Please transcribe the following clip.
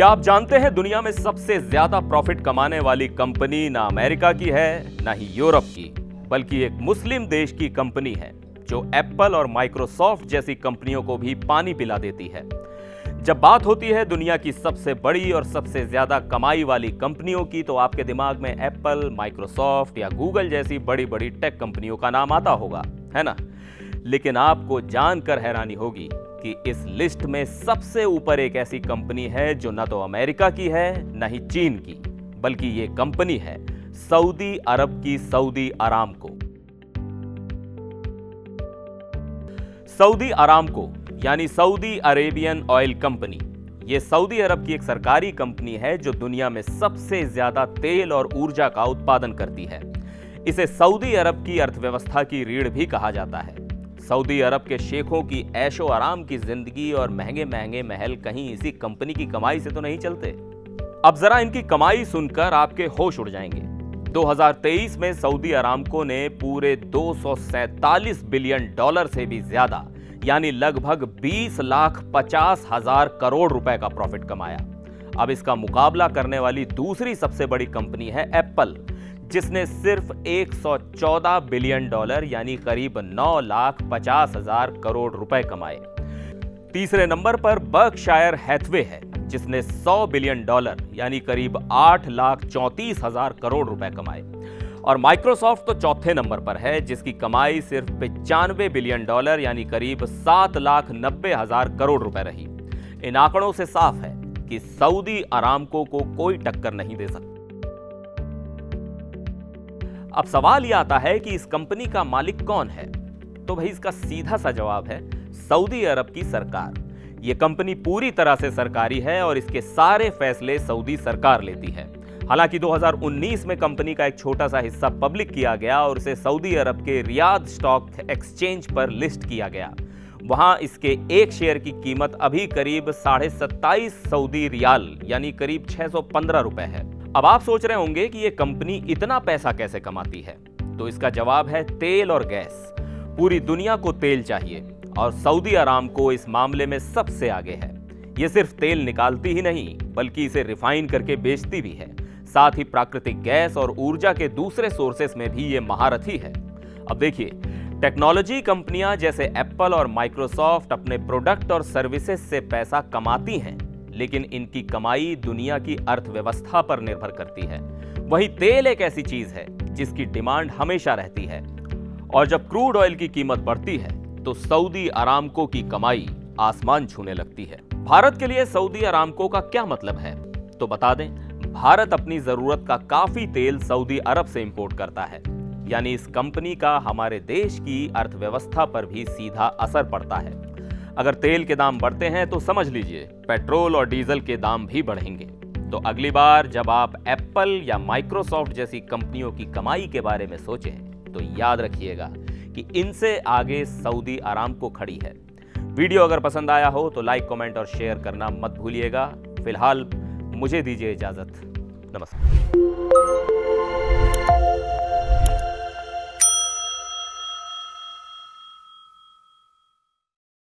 क्या आप जानते हैं दुनिया में सबसे ज्यादा प्रॉफिट कमाने वाली कंपनी ना अमेरिका की है ना ही यूरोप की, बल्कि एक मुस्लिम देश की कंपनी है जो एप्पल और माइक्रोसॉफ्ट जैसी कंपनियों को भी पानी पिला देती है। जब बात होती है दुनिया की सबसे बड़ी और सबसे ज्यादा कमाई वाली कंपनियों की, तो आपके दिमाग में एप्पल, माइक्रोसॉफ्ट या गूगल जैसी बड़ी बड़ी टेक कंपनियों का नाम आता होगा, है ना? लेकिन आपको जानकर हैरानी होगी कि इस लिस्ट में सबसे ऊपर एक ऐसी कंपनी है जो न तो अमेरिका की है न ही चीन की, बल्कि ये कंपनी है सऊदी अरब की सऊदी अरामको। सऊदी अरामको यानी सऊदी अरेबियन ऑयल कंपनी, ये सऊदी अरब की एक सरकारी कंपनी है जो दुनिया में सबसे ज्यादा तेल और ऊर्जा का उत्पादन करती है। इसे सऊदी अरब की अर्थव्यवस्था की रीढ़ भी कहा जाता है। सऊदी अरब के शेखों की ऐशो आराम की जिंदगी और महंगे महंगे महल कहीं इसी कंपनी की कमाई से तो नहीं चलते। अब जरा इनकी कमाई सुनकर आपके होश उड़ जाएंगे। 2023 में सऊदी अरामको ने पूरे 247 बिलियन डॉलर से भी ज्यादा यानी लगभग 20,50,000 करोड़ रुपए का प्रॉफिट कमाया। अब इसका मुकाबला करने वाली दूसरी सबसे बड़ी कंपनी है एप्पल, जिसने सिर्फ 114 बिलियन डॉलर यानी करीब 9,50,000 करोड़ रुपए कमाए। तीसरे नंबर पर बर्कशायर हैथवे है, जिसने 100 बिलियन डॉलर यानी करीब 8,34,000 करोड़ रुपए कमाए। और माइक्रोसॉफ्ट तो चौथे नंबर पर है, जिसकी कमाई सिर्फ 95 बिलियन डॉलर यानी करीब 7,90,000 करोड़ रुपए रही। इन आंकड़ों से साफ है कि सऊदी अरामको को कोई टक्कर नहीं दे सकता। अब सवाल यह आता है कि इस कंपनी का मालिक कौन है? तो भाई इसका सीधा सा जवाब है सऊदी अरब की सरकार। यह कंपनी पूरी तरह से सरकारी है और इसके सारे फैसले सऊदी सरकार लेती है। हालांकि 2019 में कंपनी का एक छोटा सा हिस्सा पब्लिक किया गया और उसे सऊदी अरब के रियाद स्टॉक एक्सचेंज पर लिस्ट किया गया। वहां इसके एक शेयर की कीमत अभी करीब 27.5 सऊदी रियाल यानी करीब 615 रुपए है। अब आप सोच रहे होंगे कि यह कंपनी इतना पैसा कैसे कमाती है? तो इसका जवाब है तेल और गैस। पूरी दुनिया को तेल चाहिए और सऊदी अरामको इस मामले में सबसे आगे है। यह सिर्फ तेल निकालती ही नहीं, बल्कि इसे रिफाइन करके बेचती भी है। साथ ही प्राकृतिक गैस और ऊर्जा के दूसरे सोर्सेस में भी यह महारथी है। अब देखिए, टेक्नोलॉजी कंपनियां जैसे एप्पल और माइक्रोसॉफ्ट अपने प्रोडक्ट और सर्विसेज से पैसा कमाती हैं, लेकिन इनकी कमाई दुनिया की अर्थव्यवस्था पर निर्भर करती है। वहीं तेल एक ऐसी चीज है जिसकी डिमांड हमेशा रहती है, और जब क्रूड ऑयल की कीमत बढ़ती है तो सऊदी अरामको की कमाई आसमान छूने लगती है। भारत के लिए सऊदी अरामको का क्या मतलब है? तो बता दें, भारत अपनी जरूरत का काफी तेल सऊदी अरब से इंपोर्ट करता है, यानी इस कंपनी का हमारे देश की अर्थव्यवस्था पर भी सीधा असर पड़ता है। अगर तेल के दाम बढ़ते हैं तो समझ लीजिए पेट्रोल और डीजल के दाम भी बढ़ेंगे। तो अगली बार जब आप एप्पल या माइक्रोसॉफ्ट जैसी कंपनियों की कमाई के बारे में सोचें, तो याद रखिएगा कि इनसे आगे सऊदी अरामको खड़ी है। वीडियो अगर पसंद आया हो तो लाइक, कमेंट और शेयर करना मत भूलिएगा। फिलहाल मुझे दीजिए इजाजत। नमस्कार।